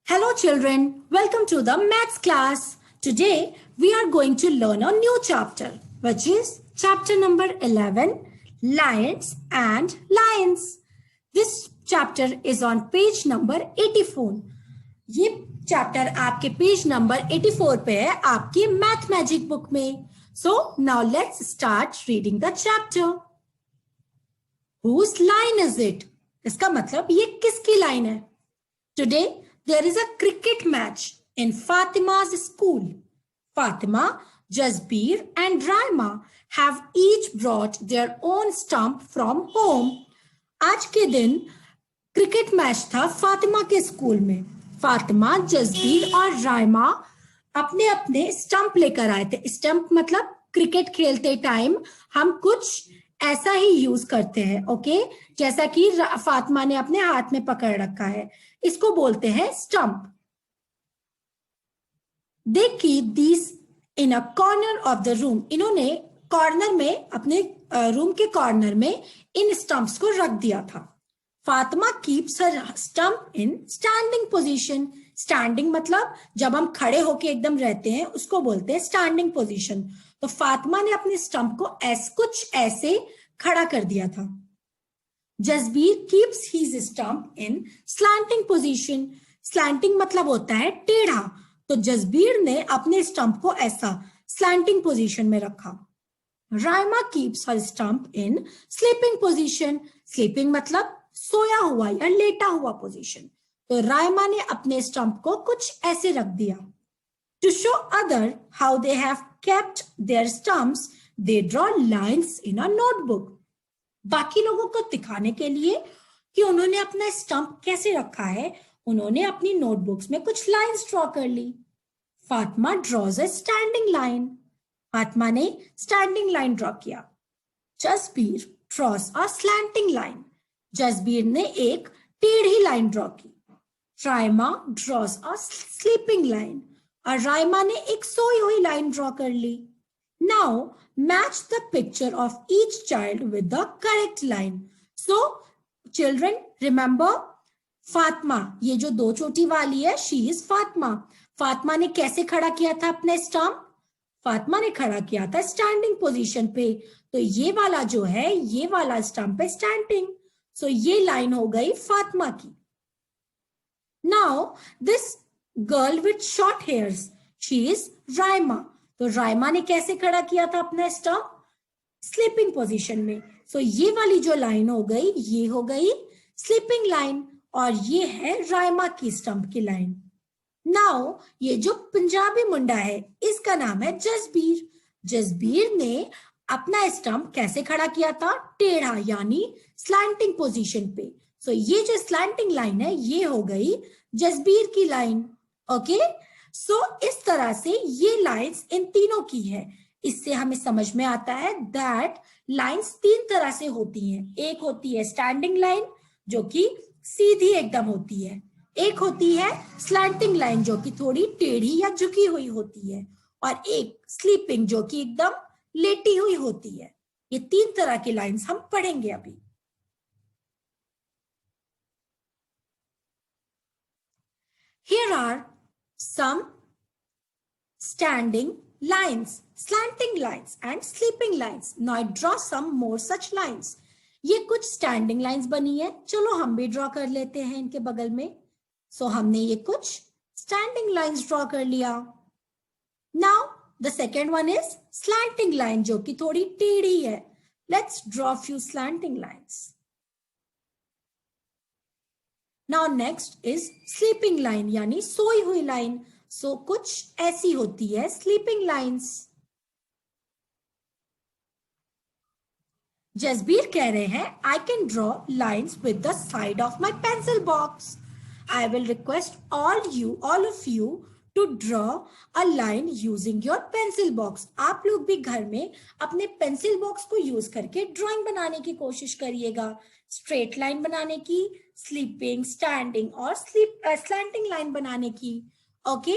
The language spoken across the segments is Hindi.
Hello children, welcome to the maths class. Today we are going to learn a new chapter which is chapter number 11, Lions and Lions. This chapter is on page number 84. ये चैप्टर आपके पेज नंबर 84 पे है आपकी मैथ मैजिक बुक में. So now let's start reading the chapter. Whose line is it? इसका मतलब ये किसकी लाइन है? Today there is a cricket match in Fatima's school. Fatima, Jasbir and Raima have each brought their own stump from home. आज के दिन क्रिकेट मैच था फातिमा के स्कूल में. फातिमा, जसबीर और राइमा अपने अपने स्टंप लेकर आए थे. स्टंप मतलब क्रिकेट खेलते टाइम हम कुछ ऐसा ही यूज करते हैं. ओके, जैसा कि फातिमा ने अपने हाथ में पकड़ रखा है, इसको बोलते हैं stump. They keep these in a corner of the room. इन्होंने कॉर्नर में, अपने रूम के कॉर्नर में इन स्टंप्स को रख दिया था. फातिमा कीप्स हर स्टंप इन स्टैंडिंग पोजीशन. स्टैंडिंग मतलब जब हम खड़े होके एकदम रहते हैं उसको बोलते हैं स्टैंडिंग पोजीशन. तो फातिमा ने अपने स्टंप को कुछ ऐसे खड़ा कर दिया था. जसबीर कीप्स हिज स्टंप इन स्लैंटिंग पोजीशन. स्लैंटिंग मतलब होता है टेढ़ा. तो जसबीर ने अपने स्टंप को ऐसा स्लैंटिंग पोजीशन में रखा. राइमा कीप्स हर स्टंप इन स्लीपिंग पोजीशन. स्लीपिंग मतलब सोया हुआ या लेटा हुआ पोजीशन. तो राइमा ने अपने स्टंप को कुछ ऐसे रख दिया. To show other how they have kept their stumps, they draw lines in a notebook. बाकी लोगों को दिखाने के लिए कि उन्होंने अपना स्टंप कैसे रखा है, उन्होंने अपनी नोटबुक्स में कुछ लाइंस ड्रॉ कर ली. Fatima draws a standing line. Fatima ने स्टैंडिंग लाइन ड्रॉ किया. Jasbir draws a slanting line. Jasbir ने एक टेढ़ी लाइन ड्रॉ की. Raima draws a sleeping line. और राइमा ने एक सोई हुई लाइन ड्रॉ कर ली. Now match the picture of each child with the correct line. So children remember, Fatima, ये जो दो चोटी वाली है, शी इज फातिमा. फातिमा ने कैसे खड़ा किया था अपने स्टंप? फातिमा ने खड़ा किया था स्टैंडिंग पोजीशन पे. तो ये वाला जो है, ये वाला स्टंप है स्टैंडिंग. सो ये लाइन हो गई फातिमा की. Now this girl with short hairs, she is Raima. तो राइमा ने कैसे खड़ा किया था अपना स्टंप? स्लीपिंग पोजीशन में. सो ये वाली जो लाइन हो गई, ये हो गई स्लीपिंग लाइन, और ये है राइमा की स्टंप की लाइन. नाउ ये जो पंजाबी मुंडा है, इसका नाम है जसबीर. जसबीर ने अपना स्टंप कैसे खड़ा किया था? टेढ़ा, यानी स्लैंटिंग पोजीशन पे. सो ये जो स्लैंटिंग लाइन है, ये हो गई जसबीर की लाइन. ओके, सो इस तरह से ये लाइंस इन तीनों की है. इससे हमें समझ में आता है दैट लाइंस तीन तरह से होती हैं. एक होती है स्टैंडिंग लाइन जो कि सीधी एकदम होती है. एक होती है स्लैंटिंग लाइन जो कि थोड़ी टेढ़ी या झुकी हुई होती है. और एक स्लीपिंग जो कि एकदम लेटी हुई होती है. ये तीन तरह की लाइंस हम पढ़ेंगे अभी. Here are some standing lines, slanting lines and sleeping lines. Now I draw some more such lines. ये कुछ स्टैंडिंग लाइंस बनी है, चलो हम भी ड्रॉ कर लेते हैं इनके बगल में. सो हमने ये कुछ स्टैंडिंग लाइंस ड्रॉ कर लिया. Now the second one is slanting line जो कि थोड़ी टेढ़ी है. Let's draw few slanting lines. Now next is sleeping line, यानी सोई हुई लाइन. सो कुछ ऐसी होती है स्लीपिंग लाइंस. जसबीर कह रहे हैं I can draw lines with the side of my pencil box. I will request all of you to draw a line using your pencil box. आप लोग भी घर में अपने पेंसिल बॉक्स को यूज करके ड्राइंग बनाने की कोशिश करिएगा. स्ट्रेट लाइन बनाने की, स्लीपिंग, स्टैंडिंग और स्लैंटिंग लाइन बनाने की. ओके,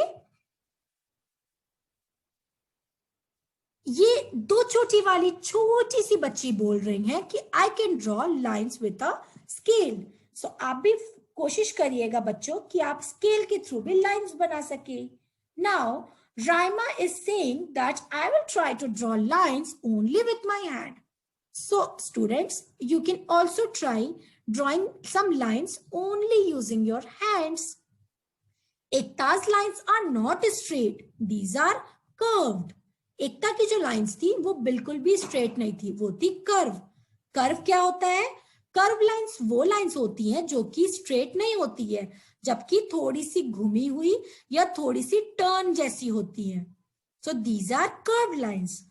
ये दो चोटी वाली छोटी सी बच्ची बोल रही है कि I can draw lines with a scale. So आप भी कोशिश करिएगा बच्चों कि आप स्केल के थ्रू भी लाइंस बना सके। Now Raima is saying that I will try to draw lines only with my hand. So students, you can also try drawing some lines only using your hands. Ekta's lines are not straight. These are curved. एकता की जो लाइंस थी वो बिल्कुल भी स्ट्रेट नहीं थी, वो थी कर्व। कर्व क्या होता है? कर्व लाइंस वो लाइंस होती हैं जो कि स्ट्रेट नहीं होती है, जबकि थोड़ी सी घुमी हुई या थोड़ी सी टर्न जैसी होती है। So these are curve lines.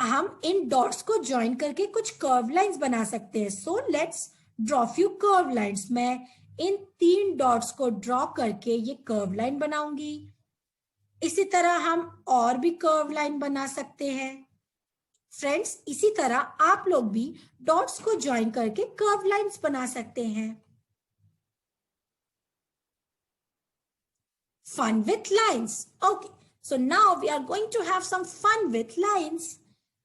हम इन डॉट्स को ज्वाइन करके कुछ कर्व लाइंस बना सकते हैं। So let's draw few curve lines. मैं इन 3 डॉट्स को ड्रॉ करके ये कर्व लाइन बनाऊंगी। इसी तरह हम और भी कर्व लाइन बना सकते हैं। फ्रेंड्स, इसी तरह आप लोग भी डॉट्स को ज्वाइन करके कर्व लाइंस बना सकते हैं। Fun with lines. Okay, so now we are going to have some fun with lines.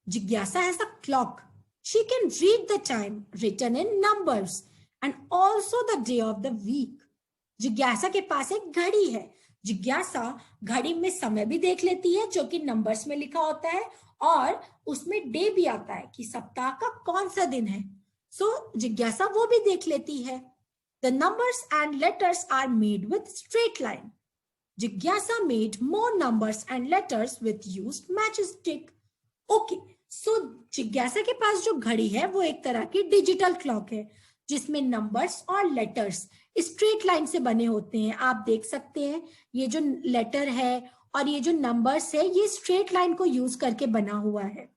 Jigyasa has a clock. She can read the time written in numbers and also the day of the week. जिज्ञासा के पास एक घड़ी है। जिज्ञासा घड़ी में समय भी देख लेती है जो कि नंबर्स में लिखा होता है, और उसमें डे भी आता है कि सप्ताह का कौन सा दिन है। सो जिज्ञासा वो भी देख लेती है। The numbers and letters are made with straight line. Jigyasa made more numbers and letters with used matchstick. Okay, so जिज्ञासा के पास जो घड़ी है वो एक तरह की डिजिटल क्लॉक है जिसमें नंबर्स और लेटर्स स्ट्रेट लाइन से बने होते हैं। आप देख सकते हैं ये जो लेटर है और ये जो नंबर्स है ये स्ट्रेट लाइन को यूज करके बना हुआ है।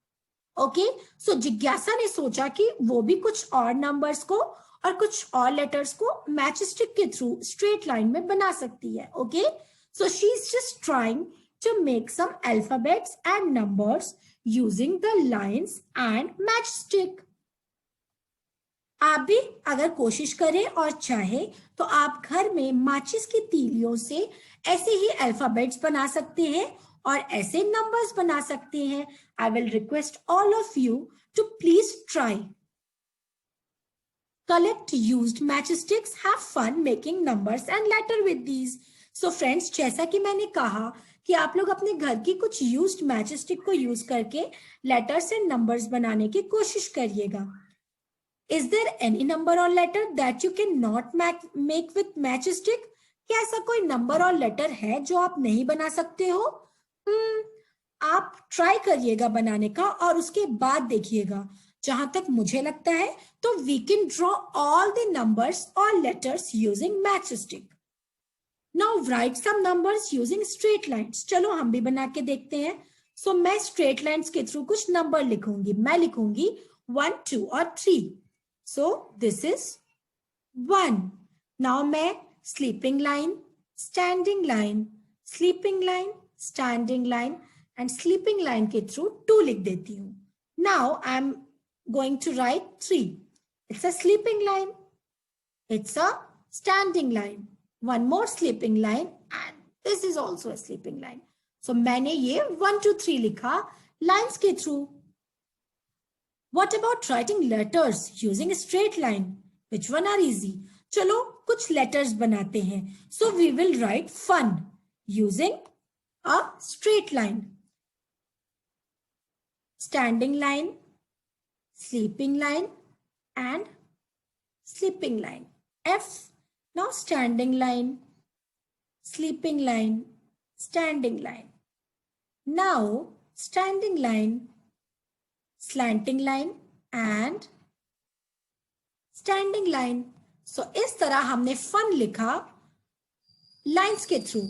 ओके, सो जिज्ञासा ने सोचा कि वो भी कुछ और नंबर्स को और कुछ और लेटर्स को मैचस्टिक के थ्रू स्ट्रेट लाइन में बना सकती है। Okay, so she's just trying to make some alphabets and numbers using the lines and matchstick. आप भी अगर कोशिश करें और चाहे तो आप घर में माचिस की तीलियों से ऐसे ही अल्फाबेट्स बना सकते हैं और ऐसे नंबर्स बना सकते हैं। I will request all of you to please try. Collect used matchsticks. Have fun making numbers and letter with these. So friends, जैसा कि मैंने कहा कि आप लोग अपने घर की कुछ यूज्ड मैचस्टिक को यूज करके लेटर्स एंड नंबर्स बनाने की कोशिश करिएगा। Is there any number or letter that you cannot make with matchstick? क्या ऐसा कोई नंबर और लेटर है जो आप नहीं बना सकते हो? आप ट्राई करिएगा बनाने का और उसके बाद देखिएगा। जहां तक मुझे लगता है तो we can draw all the numbers or letters using matchstick. Now write some numbers using straight lines. चलो हम भी बना के देखते हैं। So मैं straight lines के थ्रू कुछ नंबर लिखूंगी। मैं लिखूंगी 1, 2 और 3. So this is 1. Now मैं sleeping line, standing line, sleeping line, standing line and sleeping line के थ्रू 2 लिख देती हूँ। Now I'm going to write 3. It's a sleeping line. It's a standing line. One more sleeping line and this is also a sleeping line. So मैंने ये 1, 2, 3 लिखा lines के through. What about writing letters using a straight line? Which one are easy? चलो कुछ letters बनाते हैं. So we will write fun using a straight line. Standing line, sleeping line and sleeping line. F. Now standing line, sleeping line, standing line. Now standing line, slanting line and standing line. So इस तरह हमने fun लिखा lines के थ्रू।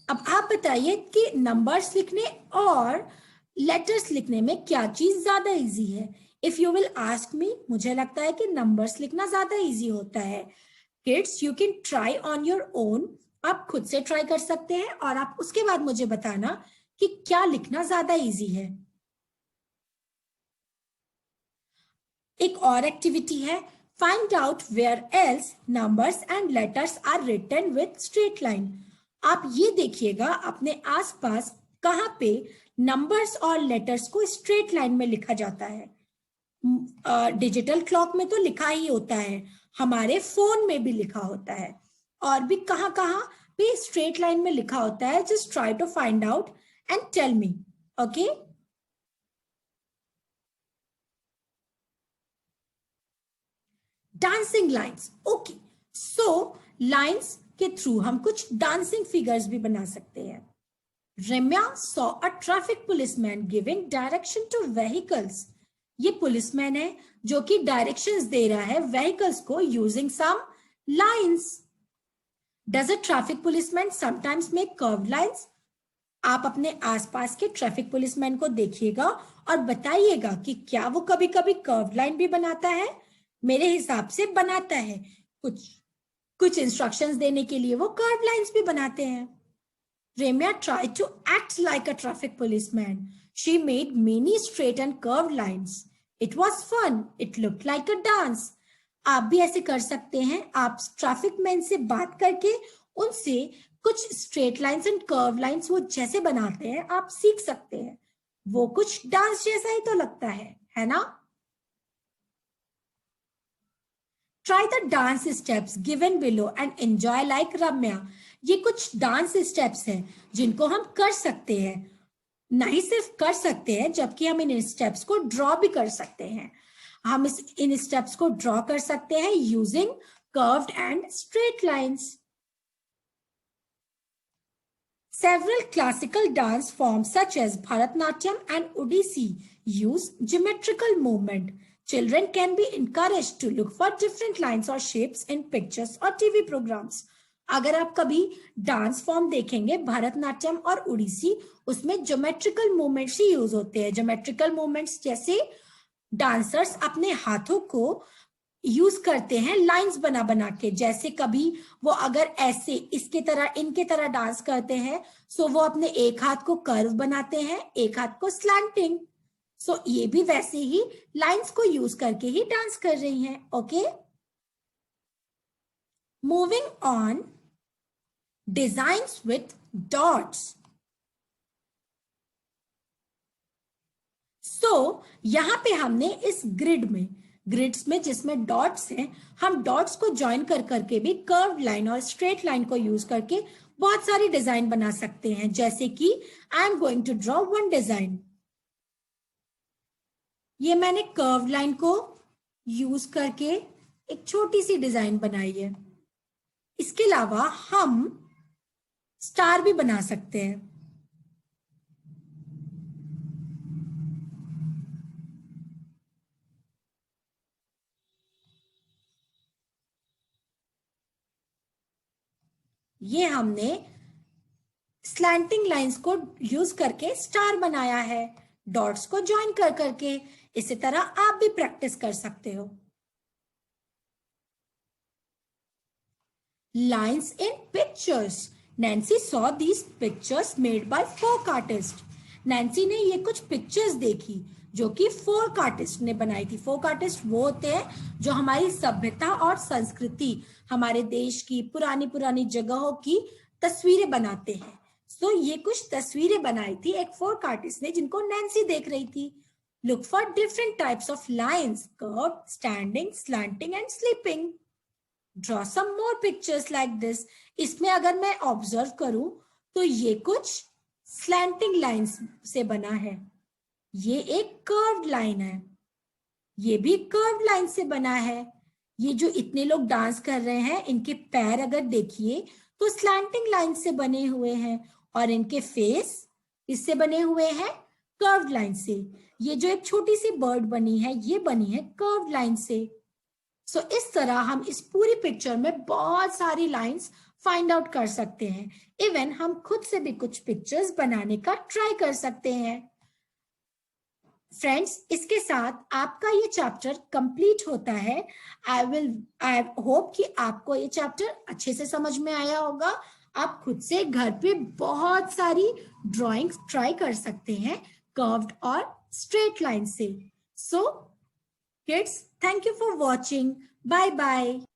अब आप बताइए कि numbers लिखने और letters लिखने में क्या चीज ज्यादा इजी है? If you will ask me, मुझे लगता है कि numbers लिखना ज्यादा इजी होता है। Kids, you can try on your own. आप खुद से ट्राई कर सकते हैं और आप उसके बाद मुझे बताना कि क्या लिखना ज्यादा इजी है। एक और एक्टिविटी है, find out where else numbers and letters are written with straight line. आप ये देखिएगा अपने आसपास कहाँ पे नंबर्स और लेटर्स को स्ट्रेट लाइन में लिखा जाता है। डिजिटल क्लॉक में तो लिखा ही होता है, हमारे फोन में भी लिखा होता है और भी कहाँ कहाँ भी स्ट्रेट लाइन में लिखा होता है, just try to find out and tell me. Okay, dancing lines. Okay, so lines के थ्रू हम कुछ डांसिंग फिगर्स भी बना सकते हैं. Ramya saw a traffic policeman giving direction to vehicles. ये पुलिसमैन है जो कि डायरेक्शंस दे रहा है व्हीकल्स को using some lines. Does a traffic policeman sometimes make curved lines? आप अपने आसपास के ट्रैफिक पुलिसमैन को देखिएगा और बताइएगा कि क्या वो कभी कभी कर्व्ड लाइन भी बनाता है. मेरे हिसाब से बनाता है. कुछ इंस्ट्रक्शंस देने के लिए वो कर्व्ड लाइंस भी बनाते हैं. Ramya tried to act like a traffic policeman. She made many straight and curved lines. It was fun. It looked like a dance. आप भी ऐसे कर सकते हैं. आप ट्रैफिक मैन से बात करके उनसे कुछ straight lines and curve lines वो जैसे बनाते हैं आप सीख सकते हैं. वो कुछ डांस जैसा ही तो लगता है ना? Try the dance steps given below and enjoy like Ramya. ये कुछ डांस स्टेप्स हैं जिनको हम कर सकते हैं. नहीं सिर्फ कर सकते हैं, जबकि हम इन स्टेप्स को ड्रॉ भी कर सकते हैं. हम इन स्टेप्स को ड्रॉ कर सकते हैं using curved and straight lines. Several classical dance forms such as Bharatnatyam and Odissi use geometrical movement. Children can be encouraged to look for different lines or shapes in pictures or TV programs. अगर आप कभी डांस फॉर्म देखेंगे भरतनाट्यम और उड़ीसी, उसमें ज्योमेट्रिकल मूवमेंट्स ही यूज होते हैं. ज्योमेट्रिकल मूवमेंट्स जैसे डांसर्स अपने हाथों को यूज करते हैं लाइंस बना बना के. जैसे कभी वो अगर ऐसे इसके तरह इनके तरह डांस करते हैं, सो वो अपने एक हाथ को कर्व बनाते हैं, एक हाथ को स्लैंटिंग. सो ये भी वैसे ही लाइंस को यूज करके ही डांस कर रही हैं. Okay, moving on, designs with dots. So यहां पे हमने इस ग्रिड्स में जिसमें डॉट्स हैं, हम डॉट्स को ज्वाइन कर करके भी कर्व लाइन और स्ट्रेट लाइन को यूज करके बहुत सारी डिजाइन बना सकते हैं. जैसे कि I am going to draw one design. ये मैंने कर्व लाइन को यूज करके एक छोटी सी डिजाइन बनाई है. इसके अलावा हम स्टार भी बना सकते हैं. ये हमने स्लैंटिंग लाइंस को यूज करके स्टार बनाया है, डॉट्स को ज्वाइन कर करके. इसी तरह आप भी प्रैक्टिस कर सकते हो. Lines in pictures. Nancy saw these pictures made by folk artist. Nancy ने ये कुछ पिक्चर्स देखी जो कि फोक आर्टिस्ट ने बनाई थी. फोक आर्टिस्ट वो होते हैं जो हमारी सभ्यता और संस्कृति, हमारे देश की पुरानी पुरानी जगहों की तस्वीरें बनाते हैं. सो ये कुछ तस्वीरें बनाई थी एक फोक आर्टिस्ट ने, जिनको नैन्सी देख रही थी. Look for different types of lines, curve, standing, slanting and sleeping. Draw some more pictures like this. इसमें अगर मैं ऑब्जर्व करूं तो ये कुछ स्लैंटिंग लाइंस से बना है. ये एक कर्व्ड लाइन है, ये भी कर्व्ड लाइन से बना है. ये जो इतने लोग डांस कर रहे हैं, इनके पैर अगर देखिए तो स्लैंटिंग लाइन से बने हुए हैं, और इनके फेस इससे बने हुए हैं कर्व्ड लाइन से. ये जो एक छोटी सी बर्ड बनी है, ये बनी है कर्व्ड लाइन से. सो इस तरह हम इस पूरी पिक्चर में बहुत सारी लाइंस फाइंड आउट कर सकते हैं. इवन हम खुद से भी कुछ पिक्चर्स बनाने का ट्राई कर सकते हैं. फ्रेंड्स, इसके साथ आपका ये चैप्टर कंप्लीट होता है. आई होप कि आपको ये चैप्टर अच्छे से समझ में आया होगा. आप खुद से घर पे बहुत सारी ड्राइंग्स ट्राई कर सकते हैं कर्व्ड और स्ट्रेट लाइन से. So kids, thank you for watching. Bye bye.